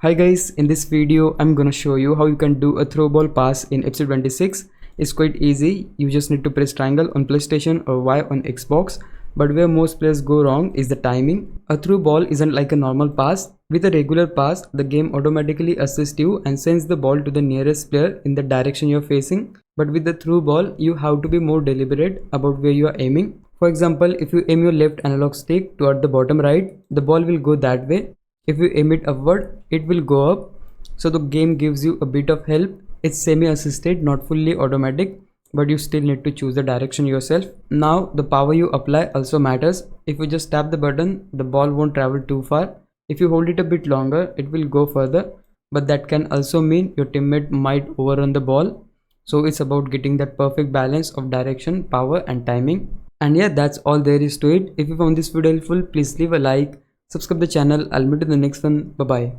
Hi guys, in this video I'm gonna show you how you can do a throw ball pass in episode 26. It's quite easy. You just need to press triangle on PlayStation or Y on Xbox. But where most players go wrong is the timing. A through ball isn't like a normal pass. With a regular pass, the game automatically assists you and sends the ball to the nearest player in the direction you're facing. But with the through ball, you have to be more deliberate about where you are aiming. For example, if you aim your left analog stick toward the bottom right, the ball will go that way. If you aim it upward, it will go up. So the game gives you a bit of help. It's semi-assisted, not fully automatic, but you still need to choose the direction yourself. Now the power you apply also matters. If you just tap the button, the ball won't travel too far. If you hold it a bit longer, it will go further, but that can also mean your teammate might overrun the ball. So it's about getting that perfect balance of direction, power and timing. And yeah, that's all there is to it. If you found this video helpful, please leave a like, subscribe the channel. I'll meet you in the next one. Bye bye.